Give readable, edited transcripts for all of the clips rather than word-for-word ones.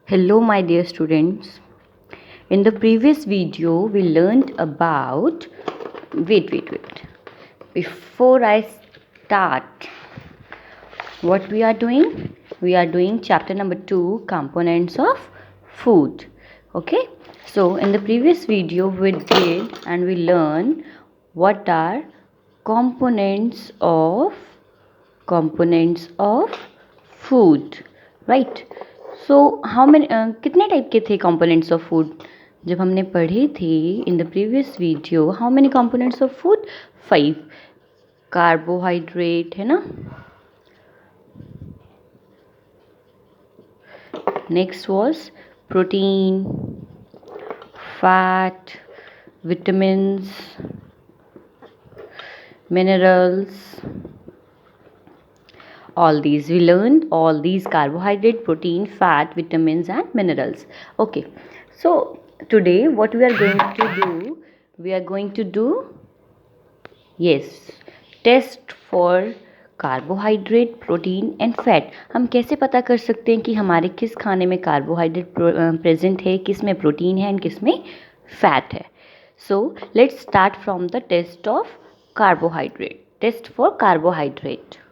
Hello my dear students. In the previous video we learned about wait. Before I start what we are doing? We are doing chapter number 2, components of food. Okay? So in the previous video we did and we learned what are components of food, right? So how many कितने type के थे components of food जब हमने पढ़े थे in the previous video? How many components of food? 5. Carbohydrate है ना, next was protein, fat, vitamins, minerals. All these we learned, all these: carbohydrate, protein, fat, vitamins and minerals. Okay, so today what we are going to do, we are going to do, yes, test for carbohydrate, protein and fat. हम कैसे पता कर सकते हैं कि हमारे किस खाने में कार्बोहाइड्रेट प्रेजेंट है, किस में प्रोटीन है एंड किस में फैट है? So let's start from the test of carbohydrate. Test for carbohydrate.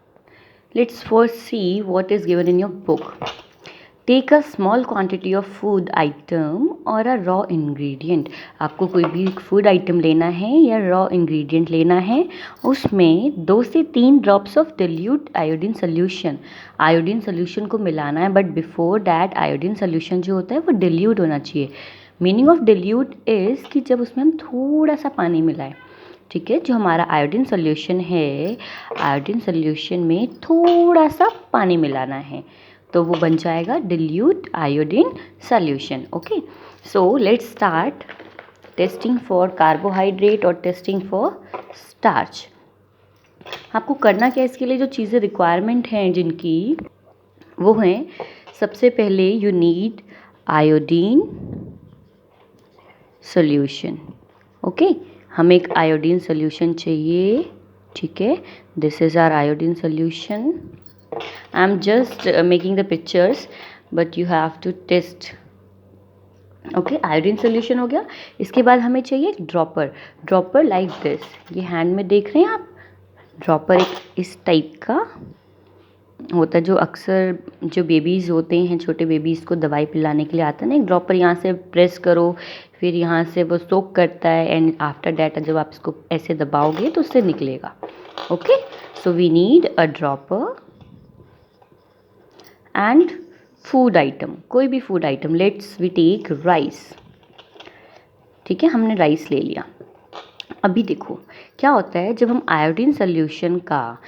Let's first see what is given in your book. Take a small quantity of food item or a raw ingredient. आपको कोई भी food item लेना है या raw ingredient लेना है, उसमें 2 से 3 drops of dilute iodine solution. Iodine solution को मिलाना है, but before that iodine solution जो होता है वो डिल्यूट होना चाहिए. मीनिंग ऑफ डिल्यूट इज़ कि जब उसमें हम थोड़ा सा पानी मिलाएं. ठीक है, जो हमारा आयोडीन सोल्यूशन है, आयोडीन सोल्यूशन में थोड़ा सा पानी मिलाना है तो वो बन जाएगा dilute iodine solution. Okay, so let's start testing for carbohydrate और टेस्टिंग फॉर स्टार्च. आपको करना क्या, इसके लिए जो चीज़ें रिक्वायरमेंट हैं जिनकी, वो हैं, सबसे पहले you need iodine solution. Okay, हमें एक आयोडीन सोल्यूशन चाहिए. ठीक है, this is our iodine solution. I am just making the pictures but you have to test. Okay, iodine solution हो गया. इसके बाद हमें चाहिए एक ड्रॉपर लाइक दिस. ये हैंड में देख रहे हैं आप, ड्रॉपर एक इस टाइप का होता है जो अक्सर जो बेबीज़ होते हैं, छोटे बेबीज़ को दवाई पिलाने के लिए आता है ना. एक ड्रॉपर यहाँ से प्रेस करो, फिर यहाँ से वो सोक करता है एंड आफ्टर डैट जब आप इसको ऐसे दबाओगे तो उससे निकलेगा. Okay, so we need a dropper and food item, कोई भी food item. Let's we take rice. ठीक है, हमने राइस ले लिया. अभी देखो क्या होता है, जब हम आयोडीन सोल्यूशन का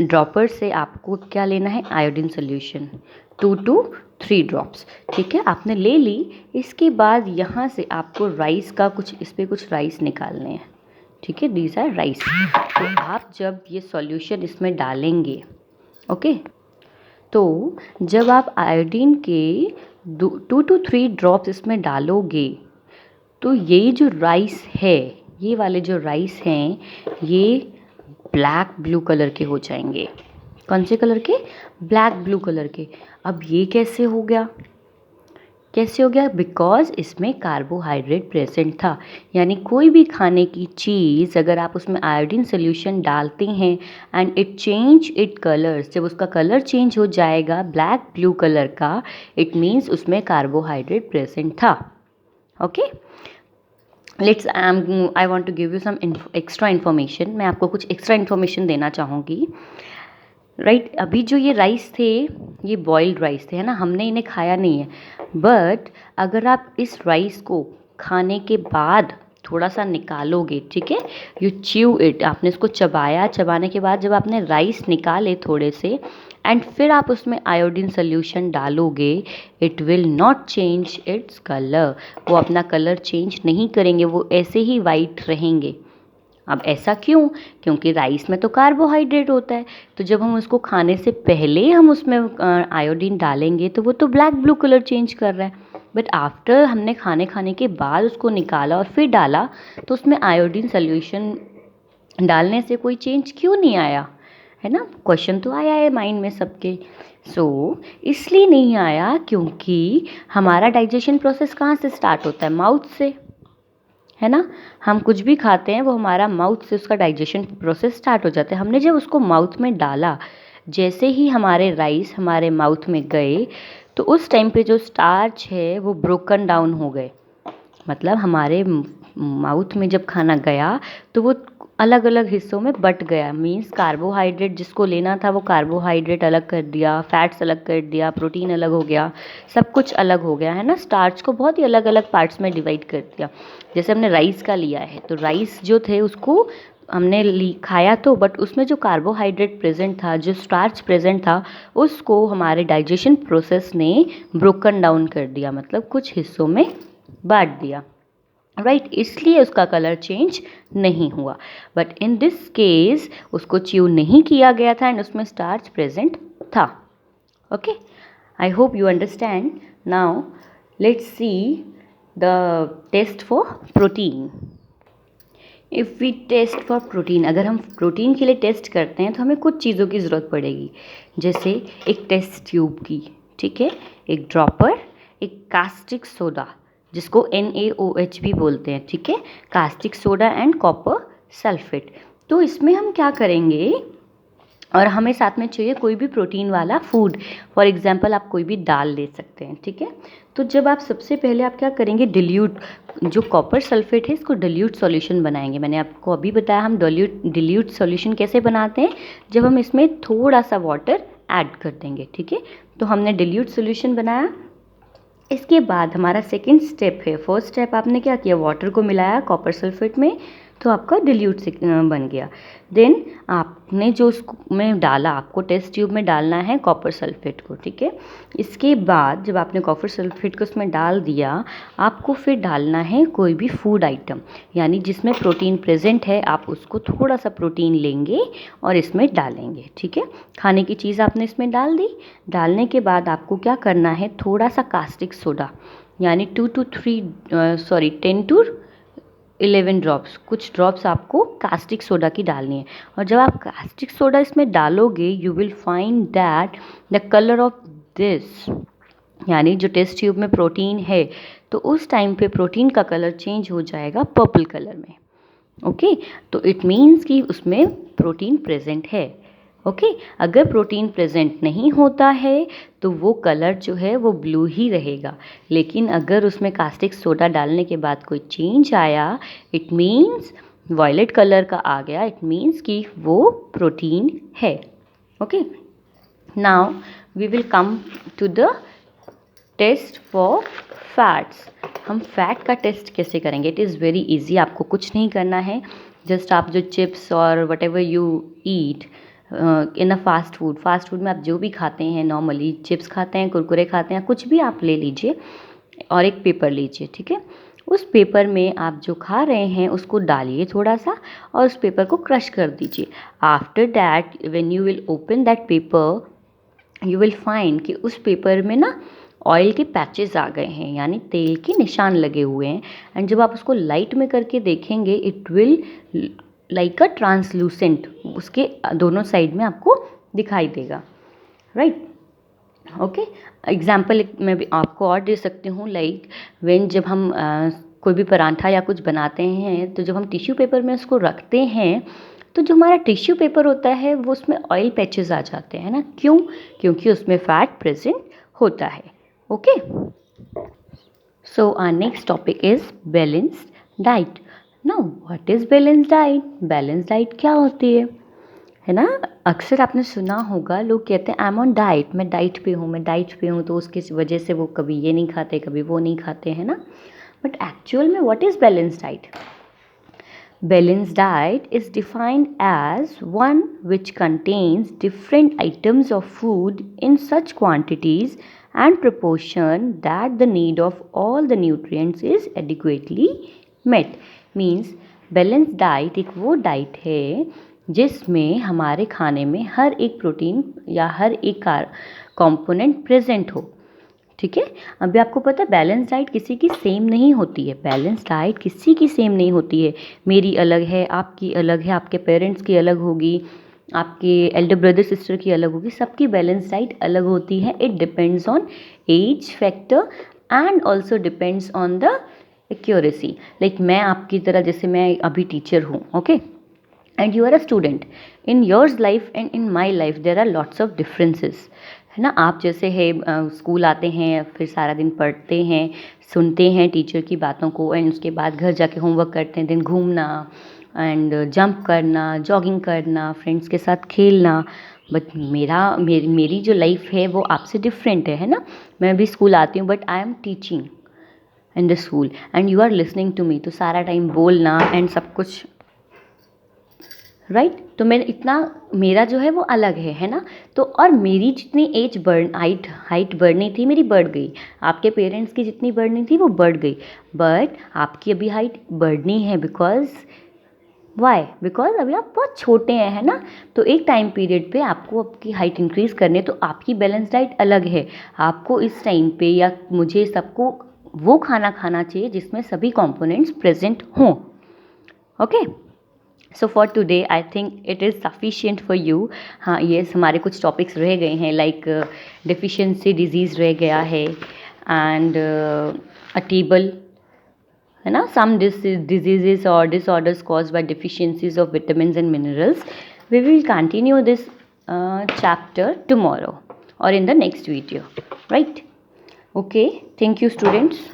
ड्रॉपर से, आपको क्या लेना है, आयोडीन सोल्यूशन 2 to 3 ड्रॉप्स. ठीक है, आपने ले ली. इसके बाद यहाँ से आपको राइस का इस पर कुछ राइस निकालने हैं. ठीक है, दीज आर राइस. तो आप जब ये सॉल्यूशन इसमें डालेंगे, ओके, तो जब आप आयोडीन के 2 to 3 ड्रॉप्स इसमें डालोगे तो ये जो राइस है, ये वाले जो राइस हैं, ये ब्लैक ब्लू कलर के हो जाएंगे. कौन से कलर के? ब्लैक ब्लू कलर के. अब ये कैसे हो गया? बिकॉज इसमें कार्बोहाइड्रेट प्रेजेंट था. यानी कोई भी खाने की चीज़ अगर आप उसमें आयोडीन सोल्यूशन डालते हैं and it change it colours, जब उसका कलर चेंज हो जाएगा ब्लैक ब्लू कलर का, इट मीन्स उसमें कार्बोहाइड्रेट प्रेजेंट था. Okay, I want to give you some extra information. मैं आपको कुछ एक्स्ट्रा इन्फॉर्मेशन देना चाहूँगी. राइट, अभी जो ये राइस थे, ये बॉइल्ड राइस थे, है ना, हमने इन्हें खाया नहीं है. बट अगर आप इस राइस को खाने के बाद थोड़ा सा निकालोगे, ठीक है, यू च्यू इट, आपने इसको चबाया, चबाने के बाद जब आपने राइस निकाले थोड़े से एंड फिर आप उसमें आयोडीन सोल्यूशन डालोगे, it will not change its colour. वो अपना कलर चेंज नहीं करेंगे, वो ऐसे ही वाइट रहेंगे. अब ऐसा क्यों? क्योंकि राइस में तो कार्बोहाइड्रेट होता है, तो जब हम उसको खाने से पहले हम उसमें आयोडीन डालेंगे तो वो तो ब्लैक ब्लू कलर चेंज कर रहा है. बट आफ्टर हमने खाने के बाद उसको निकाला और फिर डाला तो उसमें आयोडीन सोल्यूशन डालने से कोई चेंज क्यों नहीं आया? है ना। क्वेश्चन तो आया है माइंड में सबके। इसलिए नहीं आया क्योंकि हमारा डाइजेशन प्रोसेस कहाँ से स्टार्ट होता है, माउथ से, है ना। हम कुछ भी खाते हैं वो हमारा माउथ से उसका डाइजेशन प्रोसेस स्टार्ट हो जाता है। हमने जब उसको माउथ में डाला, जैसे ही हमारे राइस हमारे माउथ में गए तो उस टाइम पे जो स्टार्च है वो ब्रोकन डाउन हो गए। मतलब हमारे माउथ में जब खाना गया तो वो अलग अलग हिस्सों में बट गया। मीन्स कार्बोहाइड्रेट जिसको लेना था वो कार्बोहाइड्रेट अलग कर दिया, फैट्स अलग कर दिया, प्रोटीन अलग हो गया, सब कुछ अलग हो गया, है ना। स्टार्च को बहुत ही अलग अलग पार्ट्स में डिवाइड कर दिया। जैसे हमने राइस का लिया है तो राइस जो थे उसको हमने खाया तो, बट उसमें जो कार्बोहाइड्रेट प्रेजेंट था, जो स्टार्च प्रेजेंट था, उसको हमारे डाइजेशन प्रोसेस ने ब्रोकन डाउन कर दिया, मतलब कुछ हिस्सों में बांट दिया, राइट। इसलिए उसका कलर चेंज नहीं हुआ। बट इन दिस केस उसको च्यू नहीं किया गया था एंड उसमें स्टार्च प्रेजेंट था। Okay, I hope you understand. Now let's see the test for protein. If we test for protein, अगर हम प्रोटीन के लिए टेस्ट करते हैं तो हमें कुछ चीज़ों की ज़रूरत पड़ेगी, जैसे एक टेस्ट ट्यूब की, ठीक है, एक ड्रॉपर, एक कास्टिक सोडा जिसको NaOH भी बोलते हैं, ठीक है, caustic soda and copper sulphate. तो इसमें हम क्या करेंगे, और हमें साथ में चाहिए कोई भी प्रोटीन वाला फूड। फॉर एग्जांपल आप कोई भी दाल ले सकते हैं, ठीक है। तो जब आप सबसे पहले आप क्या करेंगे, डिल्यूट, जो कॉपर सल्फेट है इसको डिल्यूट सॉल्यूशन बनाएंगे। मैंने आपको अभी बताया हम डिल्यूट सॉल्यूशन कैसे बनाते हैं, जब हम इसमें थोड़ा सा वाटर ऐड कर देंगे, ठीक है। तो हमने डिल्यूट सॉल्यूशन बनाया। इसके बाद हमारा सेकेंड स्टेप है, फर्स्ट स्टेप आपने क्या किया, वाटर को मिलाया कॉपर सल्फेट में तो आपका डिल्यूट बन गया। देन आपने जो उसमें डाला, आपको टेस्ट ट्यूब में डालना है कॉपर सल्फेट को, ठीक है। इसके बाद जब आपने कॉपर सल्फेट को उसमें डाल दिया, आपको फिर डालना है कोई भी फूड आइटम, यानी जिसमें प्रोटीन प्रेजेंट है, आप उसको थोड़ा सा प्रोटीन लेंगे और इसमें डालेंगे, ठीक है। खाने की चीज़ आपने इसमें डाल दी। डालने के बाद आपको क्या करना है, थोड़ा सा कास्टिक सोडा, यानी 10 to 11 ड्रॉप्स, कुछ ड्रॉप्स आपको कास्टिक सोडा की डालनी है। और जब आप कास्टिक सोडा इसमें डालोगे, you will find that the colour of this, यानी जो टेस्ट ट्यूब में प्रोटीन है, तो उस टाइम पे प्रोटीन का कलर चेंज हो जाएगा पर्पल कलर में। ओके, तो इट मीन्स कि उसमें प्रोटीन प्रेजेंट है। ओके, अगर प्रोटीन प्रेजेंट नहीं होता है तो वो कलर जो है वो ब्लू ही रहेगा। लेकिन अगर उसमें कास्टिक सोडा डालने के बाद कोई चेंज आया, इट मीन्स वॉयलेट कलर का आ गया, इट मीन्स कि वो प्रोटीन है। Okay, now we will come to the test for fats. हम फैट का टेस्ट कैसे करेंगे, इट इज़ वेरी इजी। आपको कुछ नहीं करना है, जस्ट आप जो चिप्स और what ever you eat in a fast food में आप जो भी खाते हैं, नॉर्मली चिप्स खाते हैं, कुरकुरे खाते हैं, कुछ भी आप ले लीजिए और एक पेपर लीजिए, ठीक है। उस पेपर में आप जो खा रहे हैं उसको डालिए थोड़ा सा और उस पेपर को क्रश कर दीजिए। After that when you will open that paper, you will find कि उस पेपर में ना ऑयल के पैचेस आ गए हैं, यानी तेल के निशान लगे हुए हैं। एंड जब आप उसको लाइट में करके देखेंगे, it will like a translucent, उसके दोनों साइड में आपको दिखाई देगा, राइट। ओके, एग्जाम्पल मैं भी आपको और दे सकती हूँ, लाइक जब हम कोई भी पराठा या कुछ बनाते हैं, तो जब हम टिश्यू पेपर में उसको रखते हैं तो जो हमारा टिश्यू पेपर होता है वो उसमें ऑयल पैचेस आ जाते हैं ना। क्यों? क्योंकि उसमें फैट प्रेजेंट होता है। Okay, so our next topic is balanced diet. Now what is balanced diet? Balanced diet क्या होती है ना। अक्सर आपने सुना होगा, लोग कहते हैं आई एम ऑन डाइट, मैं डाइट पे हूँ, तो उसकी वजह से वो कभी ये नहीं खाते, कभी वो नहीं खाते, है ना। बट एक्चुअल में what is balanced diet? Balanced diet is defined as one which contains different items of food in such quantities and proportion that the need of all the nutrients is adequately met. Means balanced diet एक वो diet है जिसमें हमारे खाने में हर एक protein या हर एक कंपोनेंट प्रेजेंट हो, ठीक है। अभी आपको पता है बैलेंस डाइट किसी की सेम नहीं होती है, बैलेंस डाइट किसी की सेम नहीं होती है। मेरी अलग है, आपकी अलग है, आपके पेरेंट्स की अलग होगी, आपके एल्डर ब्रदर सिस्टर की अलग होगी, सबकी बैलेंस डाइट अलग होती है. It depends on age factor and also depends on the accuracy. Like मैं आपकी तरह, जैसे मैं अभी टीचर हूँ, okay, and you are a student. In yours life and in my life there are lots of differences, है ना. आप जैसे है स्कूल आते हैं, फिर सारा दिन पढ़ते हैं, सुनते हैं टीचर की बातों को, एंड उसके बाद घर जाके होमवर्क करते हैं, देन घूमना एंड जंप करना, जॉगिंग करना, फ्रेंड्स के साथ खेलना. बट मेरी जो लाइफ है वो आपसे डिफरेंट है ना. मैं भी स्कूल आती हूँ, but I am teaching in the school and you are listening to me. तो सारा टाइम बोलना एंड सब कुछ, राइट. तो मैं इतना, मेरा जो है वो अलग है ना. तो और मेरी जितनी एज हाइट बढ़नी थी मेरी बढ़ गई. आपके पेरेंट्स की जितनी बढ़नी थी वो बढ़ गई. बट आपकी अभी हाइट बढ़नी है. बिकॉज अभी आप बहुत छोटे हैं, है ना. तो एक टाइम पीरियड पे आपको आपकी हाइट इंक्रीज़ करनी है, तो आपकी बैलेंस डाइट अलग है. आपको इस टाइम पे, या मुझे, सबको वो खाना खाना चाहिए जिसमें सभी कंपोनेंट्स प्रेजेंट हों. Okay. So for today I think it is sufficient for you. हाँ, ये हमारे कुछ टॉपिक्स रह गए हैं, लाइक डिफिशिएंसी डिजीज़ रह गया है, एंड अ टेबल, है ना. सम diseases or disorders caused by deficiencies of vitamins and minerals. We will continue this chapter tomorrow or in the next video, right? Okay, thank you students.